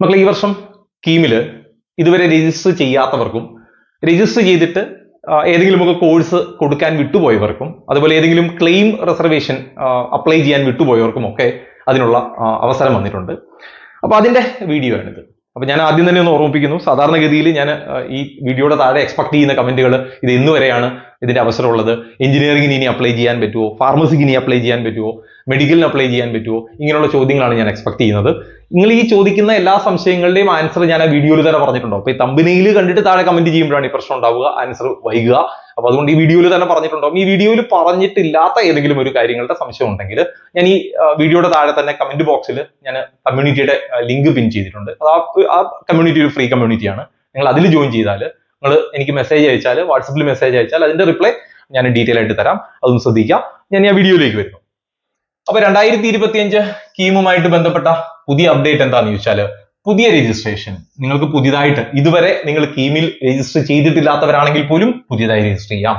മക്കളെ, ഈ വർഷം കീമില് ഇതുവരെ രജിസ്റ്റർ ചെയ്യാത്തവർക്കും രജിസ്റ്റർ ചെയ്തിട്ട് ഏതെങ്കിലുമൊക്കെ കോഴ്സ് കൊടുക്കാൻ വിട്ടുപോയവർക്കും അതുപോലെ ഏതെങ്കിലും ക്ലെയിം റിസർവേഷൻ അപ്ലൈ ചെയ്യാൻ വിട്ടുപോയവർക്കും ഒക്കെ അതിനുള്ള അവസരം വന്നിട്ടുണ്ട്. അപ്പൊ അതിന്റെ വീഡിയോ ആണിത്. അപ്പൊ ഞാൻ ആദ്യം തന്നെ ഒന്ന് ഓർമ്മിപ്പിക്കുന്നു, സാധാരണഗതിയിൽ ഞാൻ ഈ വീഡിയോയുടെ താഴെ എക്സ്പെക്ട് ചെയ്യുന്ന കമന്റുകൾ ഇത് എന്ന് വരെയാണ് ഇതിന്റെ അവസരമുള്ളത്, എഞ്ചിനീയറിംഗിന് ഇനി അപ്ലൈ ചെയ്യാൻ പറ്റുമോ, ഫാർമസിക്ക് ഇനി അപ്ലൈ ചെയ്യാൻ പറ്റുമോ, മെഡിക്കലിന് അപ്ലൈ ചെയ്യാൻ പറ്റുമോ, ഇങ്ങനെയുള്ള ചോദ്യങ്ങളാണ് ഞാൻ എക്സ്പെക്ട് ചെയ്യുന്നത്. നിങ്ങൾ ഈ ചോദിക്കുന്ന എല്ലാ സംശയങ്ങളുടെയും ആൻസർ ഞാൻ ആ വീഡിയോയിൽ തന്നെ പറഞ്ഞിട്ടുണ്ടോ? അപ്പൊ ഈ തമ്പനയിൽ കണ്ടിട്ട് താഴെ കമന്റ് ചെയ്യുമ്പോഴാണ് ഈ പ്രശ്നം ഉണ്ടാവുക, ആൻസർ വൈകുക. അപ്പൊ അതുകൊണ്ട് ഈ വീഡിയോയിൽ തന്നെ പറഞ്ഞിട്ടുണ്ടോ? ഈ വീഡിയോയിൽ പറഞ്ഞിട്ടില്ലാത്ത ഏതെങ്കിലും ഒരു കാര്യങ്ങളുടെ സംശയം ഉണ്ടെങ്കിൽ ഞാൻ ഈ വീഡിയോയുടെ താഴെ തന്നെ കമന്റ് ബോക്സിൽ ഞാൻ കമ്മ്യൂണിറ്റിയുടെ ലിങ്ക് പിൻ ചെയ്തിട്ടുണ്ട്. ആ കമ്മ്യൂണിറ്റി ഒരു ഫ്രീ കമ്മ്യൂണിറ്റിയാണ്. നിങ്ങൾ അതിൽ ജോയിൻ ചെയ്താൽ നിങ്ങൾ എനിക്ക് മെസ്സേജ് അയച്ചാൽ, വാട്സപ്പിൽ മെസ്സേജ് അയച്ചാൽ അതിന്റെ റിപ്ലൈ ഞാൻ ഡീറ്റെയിൽ ആയിട്ട് തരാം. അതൊന്ന് ശ്രദ്ധിക്കാം. ഞാൻ ആ വീഡിയോയിലേക്ക് വരുന്നു. അപ്പൊ 2025 കീമുമായിട്ട് ബന്ധപ്പെട്ട പുതിയ അപ്ഡേറ്റ് എന്താണെന്ന് ചോദിച്ചാൽ, പുതിയ രജിസ്ട്രേഷൻ നിങ്ങൾക്ക് പുതിയതായിട്ട് ഇതുവരെ നിങ്ങൾ കീമിൽ രജിസ്റ്റർ ചെയ്തിട്ടില്ലാത്തവരാണെങ്കിൽ പോലും പുതിയതായി രജിസ്റ്റർ ചെയ്യാം.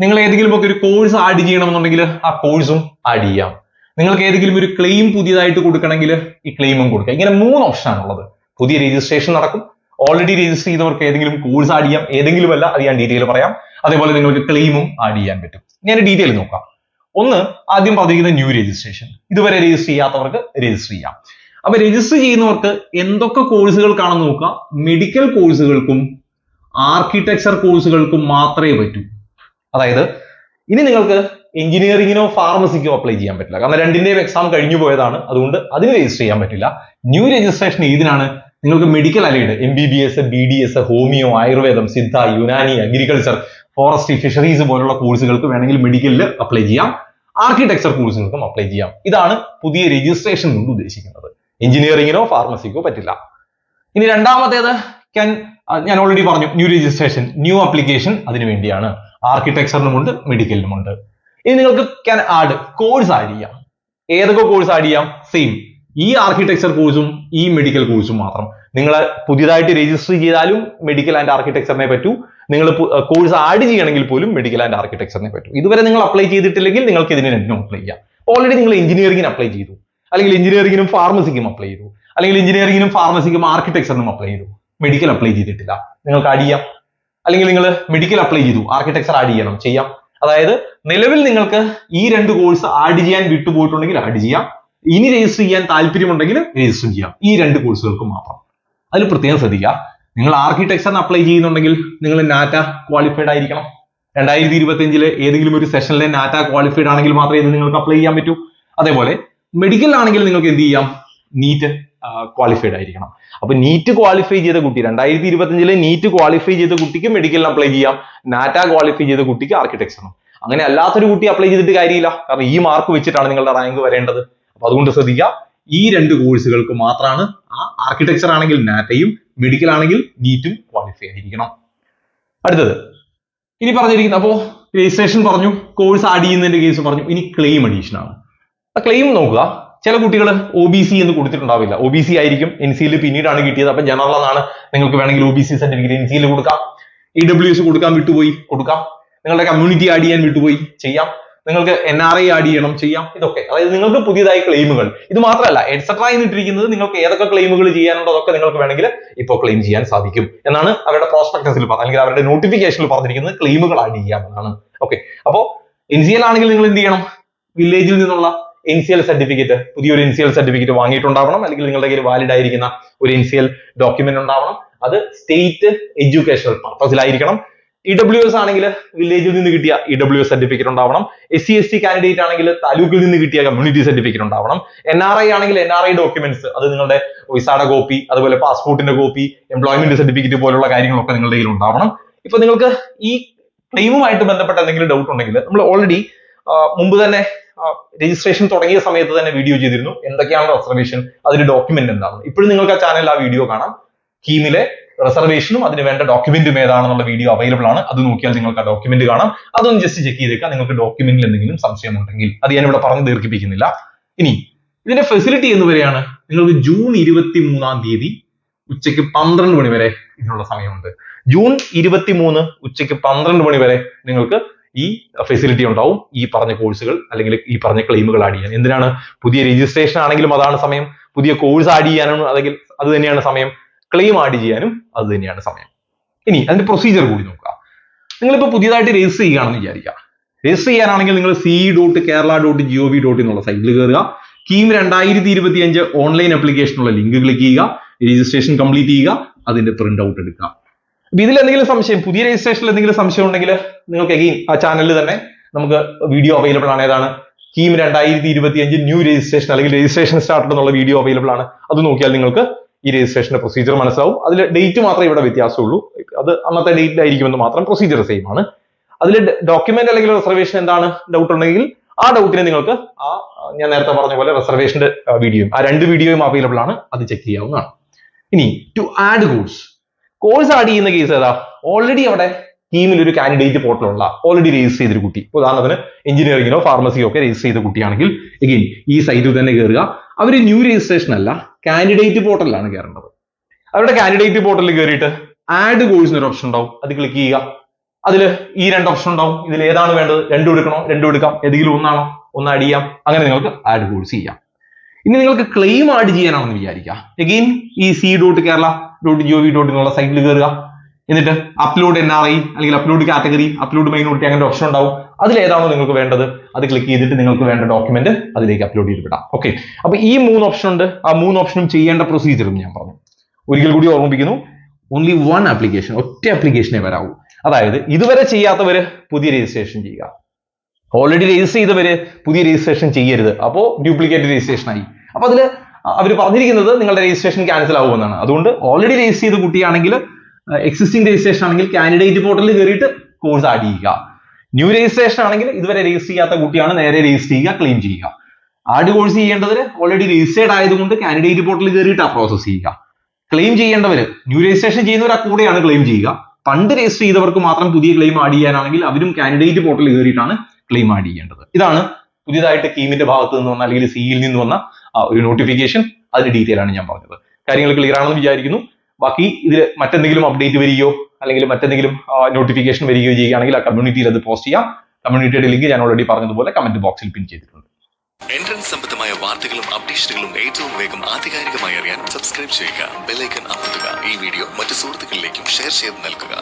നിങ്ങൾ ഏതെങ്കിലും ഒക്കെ ഒരു കോഴ്സ് ആഡ് ചെയ്യണമെന്നുണ്ടെങ്കിൽ ആ കോഴ്സും ആഡ് ചെയ്യാം. നിങ്ങൾക്ക് ഏതെങ്കിലും ഒരു ക്ലെയിം പുതിയതായിട്ട് കൊടുക്കണമെങ്കിൽ ഈ ക്ലെയിമും കൊടുക്കാം. ഇങ്ങനെ 3 ഓപ്ഷൻ ആണുള്ളത്. പുതിയ രജിസ്ട്രേഷൻ നടക്കും, ഓൾറെഡി രജിസ്റ്റർ ചെയ്തവർക്ക് ഏതെങ്കിലും കോഴ്സ് ആഡ് ചെയ്യാം, ഏതെങ്കിലും അല്ല, അത് ഞാൻ ഡീറ്റെയിൽ പറയാം. അതേപോലെ നിങ്ങൾക്ക് ക്ലെയിമും ആഡ് ചെയ്യാൻ പറ്റും. ഞാൻ ഡീറ്റെയിൽ നോക്കാം. ഒന്ന്, ആദ്യം പറഞ്ഞിരിക്കുന്ന ന്യൂ രജിസ്ട്രേഷൻ. ഇതുവരെ രജിസ്റ്റർ ചെയ്യാത്തവർക്ക് രജിസ്റ്റർ ചെയ്യാം. അപ്പൊ രജിസ്റ്റർ ചെയ്യുന്നവർക്ക് എന്തൊക്കെ കോഴ്സുകൾക്കാണെന്ന് നോക്കുക. മെഡിക്കൽ കോഴ്സുകൾക്കും ആർക്കിടെക്ചർ കോഴ്സുകൾക്കും മാത്രമേ പറ്റൂ. അതായത് ഇനി നിങ്ങൾക്ക് എഞ്ചിനീയറിംഗിനോ ഫാർമസിക്കോ അപ്ലൈ ചെയ്യാൻ പറ്റില്ല, കാരണം രണ്ടിന്റെയും എക്സാം കഴിഞ്ഞു പോയതാണ്. അതുകൊണ്ട് അതിന് രജിസ്റ്റർ ചെയ്യാൻ പറ്റില്ല. ന്യൂ രജിസ്ട്രേഷൻ ഏതിനാണ്? നിങ്ങൾക്ക് medical allied MBBS, BDS, homeo, ആയുർവേദം, Siddha, Unani, agriculture, forestry, fisheries പോലുള്ള കോഴ്സുകൾക്ക് വേണമെങ്കിൽ മെഡിക്കലിൽ അപ്ലൈ ചെയ്യാം. ആർക്കിടെക്ചർ കോഴ്സുകൾക്കും അപ്ലൈ ചെയ്യാം. ഇതാണ് പുതിയ രജിസ്ട്രേഷൻ കൊണ്ട് ഉദ്ദേശിക്കുന്നത്. എഞ്ചിനീയറിംഗിനോ ഫാർമസിക്കോ പറ്റില്ല. ഇനി രണ്ടാമത്തേത് ഞാൻ ഓൾറെഡി പറഞ്ഞു, ന്യൂ രജിസ്ട്രേഷൻ, ന്യൂ അപ്ലിക്കേഷൻ അതിനു വേണ്ടിയാണ്. ആർക്കിടെക്ചറിനുമുണ്ട്, മെഡിക്കലിനുമുണ്ട്. ഇനി നിങ്ങൾക്ക് കോഴ്സ് ആഡ് ചെയ്യാം. ഏതൊക്കെ കോഴ്സ് ആഡ് ചെയ്യാം? സെയിം, ഈ ആർക്കിടെക്ചർ കോഴ്സും ഈ മെഡിക്കൽ കോഴ്സും മാത്രം. നിങ്ങൾ പുതിയതായിട്ട് രജിസ്റ്റർ ചെയ്താലും മെഡിക്കൽ ആൻഡ് ആർക്കിടെക്ചറിനെ പറ്റൂ. നിങ്ങൾ കോഴ്സ് ആഡ് ചെയ്യണമെങ്കിൽ പോലും മെഡിക്കൽ ആൻഡ് ആർക്കിടെക്ചറിനെ പറ്റൂ. ഇതുവരെ നിങ്ങൾ അപ്ലൈ ചെയ്തിട്ടില്ലെങ്കിൽ നിങ്ങൾക്ക് ഇതിന് രണ്ടിനും അപ്ലൈ ചെയ്യാം. ഓൾറെഡി നിങ്ങൾ എഞ്ചിനീയറിംഗിന് അപ്ലൈ ചെയ്തു, അല്ലെങ്കിൽ എഞ്ചിനീയറിംഗിനും ഫാർമസിക്കും അപ്ലൈ ചെയ്തു, അല്ലെങ്കിൽ എഞ്ചിനീയറിംഗിനും ഫാർമസിക്കും ആർക്കിടെക്ചറിനും അപ്ലൈ ചെയ്തു, മെഡിക്കൽ അപ്ലൈ ചെയ്തിട്ടില്ല, നിങ്ങൾക്ക് ആഡ് ചെയ്യാം. അല്ലെങ്കിൽ നിങ്ങൾ മെഡിക്കൽ അപ്ലൈ ചെയ്തു, ആർക്കിടെക്ചർ ആഡ് ചെയ്യാം. അതായത് നിലവിൽ നിങ്ങൾക്ക് ഈ 2 കോഴ്സ് ആഡ് ചെയ്യാൻ വിട്ടുപോയിട്ടുണ്ടെങ്കിൽ ആഡ് ചെയ്യാം. ഇനി രജിസ്റ്റർ ചെയ്യാൻ താല്പര്യമുണ്ടെങ്കിൽ രജിസ്റ്റർ ചെയ്യാം. ഈ 2 കോഴ്സുകൾക്ക് മാത്രം. അതിൽ പ്രത്യേകം ശ്രദ്ധിക്കുക, നിങ്ങൾ ആർക്കിടെക്ചറിന് അപ്ലൈ ചെയ്യുന്നുണ്ടെങ്കിൽ നിങ്ങൾ നാറ്റ ക്വാളിഫൈഡ് ആയിരിക്കണം. 2025 ഏതെങ്കിലും ഒരു സെഷനിലെ നാറ്റ ക്വാളിഫൈഡ് ആണെങ്കിൽ മാത്രമേ ഇത് നിങ്ങൾക്ക് അപ്ലൈ ചെയ്യാൻ പറ്റൂ. അതേപോലെ മെഡിക്കൽ ആണെങ്കിൽ നിങ്ങൾക്ക് എന്ത് ചെയ്യാം? നീറ്റ് ക്വാളിഫൈഡ് ആയിരിക്കണം. അപ്പൊ നീറ്റ് ക്വാളിഫൈ ചെയ്ത കുട്ടി, 2025 നീറ്റ് ക്വാളിഫൈ ചെയ്ത കുട്ടിക്ക് മെഡിക്കലിന് അപ്ലൈ ചെയ്യാം, നാറ്റ ക്വാളിഫൈ ചെയ്ത കുട്ടിക്ക് ആർക്കിടെക്ചറിനും. അങ്ങനെ അല്ലാത്തൊരു കുട്ടി അപ്ലൈ ചെയ്തിട്ട് കാര്യമില്ല, കാരണം ഈ മാർക്ക് വെച്ചിട്ടാണ് നിങ്ങളുടെ റാങ്ക് വരേണ്ടത്. അപ്പൊ അതുകൊണ്ട് ശ്രദ്ധിക്കുക, ഈ 2 കോഴ്സുകൾക്ക് മാത്രമാണ്. ആർക്കിടെക്ചർ ആണെങ്കിൽ നാറ്റയും, മെഡിക്കൽ ആണെങ്കിൽ നീറ്റും ക്വാളിഫൈ ആയിരിക്കണം. അടുത്തത് ഇനി പറഞ്ഞിരിക്കുന്നത്, അപ്പോ രജിസ്ട്രേഷൻ പറഞ്ഞു, കോഴ്സ് ആഡ് ചെയ്യുന്നതിന്റെ കേസ് പറഞ്ഞു. ഇനി ക്ലെയിം അഡീഷൻ ആണ്. ആ ക്ലെയിം നോക്കുക. ചില കുട്ടികൾ OBC എന്ന് കൊടുത്തിട്ടുണ്ടാവില്ല, OBC ആയിരിക്കും, NCL പിന്നീടാണ് കിട്ടിയത്. അപ്പൊ ജനറൽ എന്നാണ്, നിങ്ങൾക്ക് വേണമെങ്കിൽ OBC സർട്ടിഫിക്കറ്റ് NCL കൊടുക്കാം. EWS കൊടുക്കാൻ വിട്ടുപോയി, കൊടുക്കാം. നിങ്ങളുടെ കമ്മ്യൂണിറ്റി ആഡ് ചെയ്യാൻ വിട്ടുപോയി, ചെയ്യാം. നിങ്ങൾക്ക് NRI ആഡ് ചെയ്യണം, ചെയ്യാം. ഇതൊക്കെ അതായത് നിങ്ങൾക്ക് പുതിയതായി ക്ലെയിമുകൾ. ഇത് മാത്രമല്ല, എറ്റ്സെട്ര എന്നിട്ടിരിക്കുന്നത് നിങ്ങൾക്ക് ഏതൊക്കെ ക്ലെയിമുകൾ ചെയ്യാനുണ്ടോ അതൊക്കെ നിങ്ങൾക്ക് വേണമെങ്കിൽ ഇപ്പോൾ ക്ലെയിം ചെയ്യാൻ സാധിക്കും എന്നാണ് അവരുടെ പ്രോസ്പെക്ടസിൽ അല്ലെങ്കിൽ അവരുടെ നോട്ടിഫിക്കേഷനിൽ പറഞ്ഞിരിക്കുന്നത്. ക്ലെയിമുകൾ ആഡ് ചെയ്യാമെന്നാണ്. ഓക്കെ, അപ്പോ NCL ആണെങ്കിൽ നിങ്ങൾ എന്ത് ചെയ്യണം? വില്ലേജിൽ നിന്നുള്ള NCL സർട്ടിഫിക്കറ്റ്, പുതിയൊരു NCL സർട്ടിഫിക്കറ്റ് വാങ്ങിയിട്ടുണ്ടാവണം. അല്ലെങ്കിൽ നിങ്ങളുടെ കയ്യിൽ വാലിഡ് ആയിരിക്കുന്ന ഒരു NCL ഡോക്യുമെന്റ് ഉണ്ടാവണം. അത് സ്റ്റേറ്റ് എഡ്യൂക്കേഷണൽ പർപ്പസിലായിരിക്കണം. EWS ആണെങ്കിൽ വില്ലേജിൽ നിന്ന് കിട്ടിയ EWS സർട്ടിഫിക്കറ്റ് ഉണ്ടാവണം. SC/ST കാൻഡിഡേറ്റ് ആണെങ്കിൽ താലൂക്കിൽ നിന്ന് കിട്ടിയ കമ്മ്യൂണിറ്റി സർട്ടിഫിക്കറ്റ് ഉണ്ടാവണം. NRI ആണെങ്കിൽ NRI ഡോക്യുമെന്റ്സ്, അത് നിങ്ങളുടെ വിസയുടെ കോപ്പി, അതുപോലെ പാസ്പോർട്ടിന്റെ കോപ്പി, എംപ്ലോയ്മെന്റ് സർട്ടിഫിക്കറ്റ് പോലുള്ള കാര്യങ്ങളൊക്കെ നിങ്ങളുടെ കയ്യിൽ ഉണ്ടാവണം. ഇപ്പൊ നിങ്ങൾക്ക് ഈ ക്ലെയിമുമായിട്ട് ബന്ധപ്പെട്ട എന്തെങ്കിലും ഡൗട്ട് ഉണ്ടെങ്കിൽ നമ്മൾ ഓൾറെഡി മുമ്പ് തന്നെ രജിസ്ട്രേഷൻ തുടങ്ങിയ സമയത്ത് തന്നെ വീഡിയോ ചെയ്തിരുന്നു. എന്തൊക്കെയാണ് റിസർവേഷൻ, അതിന്റെ ഡോക്യുമെന്റ് എന്താണ്. ഇപ്പോഴും നിങ്ങൾക്ക് ആ ചാനലിൽ ആ വീഡിയോ കാണാം. കീമിലെ റിസർവേഷനും അതിന് വേണ്ട ഡോക്യുമെന്റും ഏതാണെന്നുള്ള വീഡിയോ അവൈലബിൾ ആണ്. അത് നോക്കിയാൽ നിങ്ങൾക്ക് ആ ഡോക്യുമെന്റ് കാണാം. അതൊന്ന് ജസ്റ്റ് ചെക്ക് ചെയ്തേക്കാം നിങ്ങൾക്ക് ഡോക്യുമെന്റിൽ എന്തെങ്കിലും സംശയം ഉണ്ടെങ്കിൽ. അത് ഞാൻ ഇവിടെ പറഞ്ഞ് ദീർഘിപ്പിക്കുന്നില്ല. ഇനി ഇതിന്റെ ഫെസിലിറ്റി എന്ന് വരെയാണ്, നിങ്ങൾക്ക് ജൂൺ 23 ഉച്ചയ്ക്ക് 12 മണി വരെ ഇതിനുള്ള സമയമുണ്ട്. ജൂൺ 23 ഉച്ചയ്ക്ക് 12 മണി വരെ നിങ്ങൾക്ക് ഈ ഫെസിലിറ്റി ഉണ്ടാവും ഈ പറഞ്ഞ കോഴ്സുകൾ അല്ലെങ്കിൽ ഈ പറഞ്ഞ ക്ലെയിമുകൾ ആഡ് ചെയ്യാൻ. എന്തിനാണ്? പുതിയ രജിസ്ട്രേഷൻ ആണെങ്കിലും അതാണ് സമയം, പുതിയ കോഴ്സ് ആഡ് ചെയ്യാനും അല്ലെങ്കിൽ അത് തന്നെയാണ് സമയം, ക്ലെയിം ആഡ് ചെയ്യാനും അത് തന്നെയാണ് സമയം. ഇനി അതിന്റെ പ്രൊസീജിയർ കൂടി നോക്കുക. നിങ്ങളിപ്പോൾ പുതിയതായിട്ട് രജിസ്റ്റർ ചെയ്യുകയാണെന്ന് വിചാരിക്കുക. രജിസ്റ്റർ ചെയ്യാനാണെങ്കിൽ നിങ്ങൾ ce.kerala.gov.in എന്നുള്ള സൈറ്റിൽ കയറുക. കീം 2025 ഓൺലൈൻ ആപ്ലിക്കേഷനുള്ള ലിങ്ക് ക്ലിക്ക് ചെയ്യുക, രജിസ്ട്രേഷൻ കംപ്ലീറ്റ് ചെയ്യുക, അതിന്റെ പ്രിന്റ് ഔട്ട് എടുക്കുക. അപ്പൊ ഇതിൽ എന്തെങ്കിലും സംശയം, പുതിയ രജിസ്ട്രേഷനിൽ എന്തെങ്കിലും സംശയം ഉണ്ടെങ്കിൽ നിങ്ങൾക്ക് അഗെയിൻ ആ ചാനലിൽ തന്നെ നമുക്ക് വീഡിയോ അവൈലബിൾ ആണ്. ഏതാണ്? കീം 2025 ന്യൂ രജിസ്ട്രേഷൻ അല്ലെങ്കിൽ രജിസ്ട്രേഷൻ സ്റ്റാർട്ടഡ് എന്നുള്ള വീഡിയോ അവൈലബിൾ ആണ്. അത് നോക്കിയാൽ നിങ്ങൾക്ക് ഈ രജിസ്ട്രേഷന്റെ പ്രൊസീജിയർ മനസ്സിലാവും. അതിൽ ഡേറ്റ് മാത്രമേ ഇവിടെ വ്യത്യാസമുള്ളൂ, അത് അന്നത്തെ ഡേറ്റിലായിരിക്കുമെന്ന് മാത്രം. പ്രൊസീജിയർ സെയിം ആണ്. അതിൽ ഡോക്യുമെന്റ് അല്ലെങ്കിൽ റിസർവേഷൻ എന്താണ് ഡൗട്ട് ഉണ്ടെങ്കിൽ ആ ഡൗട്ടിനെ നിങ്ങൾക്ക് ഞാൻ നേരത്തെ പറഞ്ഞ പോലെ റിസർവേഷന്റെ വീഡിയോയും ആ 2 വീഡിയോയും അവൈലബിൾ ആണ്, അത് ചെക്ക് ചെയ്യാവുന്നതാണ്. ഇനി ടു ആഡ് കോഴ്സ് ആഡ് ചെയ്യുന്ന കേസ് ഏതാ? ഓൾറെഡി അവിടെ കീമിൽ ഒരു കാൻഡിഡേറ്റ് പോർട്ടലുള്ള ഓൾറെഡി രജിസ്റ്റർ ചെയ്തൊരു കുട്ടി, ഉദാഹരണത്തിന് എഞ്ചിനീയറിംഗിനോ ഫാർമസിയോ ഒക്കെ രജിസ്റ്റർ ചെയ്ത കുട്ടിയാണെങ്കിൽ എഗെയിൻ ഈ സൈറ്റിൽ തന്നെ കയറുക. അവർ ന്യൂ രജിസ്ട്രേഷൻ അല്ല, കാൻഡിഡേറ്റ് പോർട്ടലിലാണ് കയറേണ്ടത്. അവരുടെ കാൻഡിഡേറ്റ് പോർട്ടലിൽ കയറിയിട്ട് ആഡ് കോഴ്സിന് ഒരു ഓപ്ഷൻ ഉണ്ടാവും, അത് ക്ലിക്ക് ചെയ്യുക. അതിൽ ഈ 2 ഓപ്ഷൻ ഉണ്ടാവും. ഇതിൽ ഏതാണ് വേണ്ടത്? 2 എടുക്കണോ? 2 എടുക്കാം. ഏതെങ്കിലും ഒന്നാണോ? ഒന്ന് ആഡ് ചെയ്യാം. അങ്ങനെ നിങ്ങൾക്ക് ആഡ് കോഴ്സ് ചെയ്യാം. ഇനി നിങ്ങൾക്ക് ക്ലെയിം ആഡ് ചെയ്യാനാണെന്ന് വിചാരിക്കുക. എഗെയിൻ ഈ ce.kerala.gov.in എന്നുള്ള സൈറ്റിൽ കയറുക. എന്നിട്ട് അപ്ലോഡ് NRI അല്ലെങ്കിൽ അപ്ലോഡ് കാറ്റഗറി, അപ്ലോഡ് മൈനോറിറ്റി അങ്ങനെ ഓപ്ഷൻ ഉണ്ടാവും. അതിൽ ഏതാണോ നിങ്ങൾക്ക് വേണ്ടത് അത് ക്ലിക്ക് ചെയ്തിട്ട് നിങ്ങൾക്ക് വേണ്ട ഡോക്യുമെന്റ് അതിലേക്ക് അപ്ലോഡ് ചെയ്ത് വിടാം. ഓക്കെ, അപ്പൊ ഈ 3 ഓപ്ഷൻ ഉണ്ട്. ആ 3 ഓപ്ഷനും ചെയ്യേണ്ട പ്രൊസീജിയറും ഞാൻ പറഞ്ഞു. ഒരിക്കൽ കൂടി ഓർമ്മിപ്പിക്കുന്നു, ഓൺലി 1 ആപ്ലിക്കേഷൻ, ഒറ്റ ആപ്ലിക്കേഷനെ വരാവൂ. അതായത് ഇതുവരെ ചെയ്യാത്തവര് പുതിയ രജിസ്ട്രേഷൻ ചെയ്യുക, ഓൾറെഡി രജിസ്റ്റർ ചെയ്തവര് പുതിയ രജിസ്ട്രേഷൻ ചെയ്യരുത്. അപ്പോൾ ഡ്യൂപ്ലിക്കേറ്റ് രജിസ്ട്രേഷൻ ആയി. അപ്പൊ അതിൽ അവർ പറഞ്ഞിരിക്കുന്നത് നിങ്ങളുടെ രജിസ്ട്രേഷൻ ക്യാൻസൽ ആവുമെന്നാണ്. അതുകൊണ്ട് ഓൾറെഡി രജിസ്റ്റർ ചെയ്ത കുട്ടിയാണെങ്കിൽ, എക്സിസ്റ്റിംഗ് രജിസ്ട്രേഷൻ ആണെങ്കിൽ കാൻഡിഡേറ്റ് പോർട്ടലിൽ കയറിയിട്ട് കോഴ്സ് ആഡ് ചെയ്യുക. ന്യൂ രജിസ്ട്രേഷൻ ആണെങ്കിൽ ഇതുവരെ രജിസ്റ്റർ ചെയ്യാത്ത കുട്ടിയാണ്, നേരെ രജിസ്റ്റർ ചെയ്യുക, ക്ലെയിം ചെയ്യുക. ആഡ് കോഴ്സ് ചെയ്യേണ്ടവര് ഓൾറെഡി രജിസ്റ്റേർഡ് ആയതുകൊണ്ട് കാൻഡിഡേറ്റ് പോർട്ടലിൽ കയറിയിട്ട് ആ പ്രോസസ് ചെയ്യുക. ക്ലെയിം ചെയ്യേണ്ടവര് ന്യൂ രജിസ്ട്രേഷൻ ചെയ്യുന്നവർ ആ കൂടെയാണ് ക്ലെയിം ചെയ്യുക. പണ്ട് രജിസ്റ്റർ ചെയ്തവർക്ക് മാത്രം പുതിയ ക്ലെയിം ആഡ് ചെയ്യാനാണെങ്കിൽ അവരും കാൻഡിഡേറ്റ് പോർട്ടലിൽ കയറിയിട്ടാണ് ക്ലെയിം ആഡ് ചെയ്യേണ്ടത്. ഇതാണ് പുതിയതായിട്ട് കീമിന്റെ ഭാഗത്ത് നിന്ന് വന്ന അല്ലെങ്കിൽ സിയിൽ നിന്ന് വന്ന ഒരു നോട്ടിഫിക്കേഷൻ. അതിന്റെ ഡീറ്റെയിൽ ആണ് ഞാൻ പറഞ്ഞത്. കാര്യങ്ങൾ ക്ലിയർ ആണെന്ന് വിചാരിക്കുന്നു. ബാക്കി ഇതിൽ മറ്റെന്തെങ്കിലും അപ്ഡേറ്റ് വരികയോ അല്ലെങ്കിൽ മറ്റെന്തെങ്കിലും നോട്ടിഫിക്കേഷൻ വരികയോ ചെയ്യുകയാണെങ്കിൽ ആ കമ്മ്യൂണിറ്റിയിൽ അത് പോസ്റ്റ് ചെയ്യാം. കമ്മ്യൂണിറ്റിയുടെ ലിങ്ക് ഞാൻ ഓൾറെഡി പറഞ്ഞതുപോലെ കമന്റ് ബോക്സിൽ പിൻ ചെയ്തിട്ടുണ്ട്. എൻട്രൻസ് സംബന്ധമായ വാർത്തകളും അപ്ഡേഷനുകളും ഏറ്റവും വേഗം ആധികാരികമായി അറിയാൻ സബ്സ്ക്രൈബ് ചെയ്യുക, ബെൽ ഐക്കൺ അമർത്തുക. ഈ വീഡിയോ മറ്റു സുഹൃത്തുക്കളിലേക്കും ഷെയർ ചെയ്ത് നൽകുക.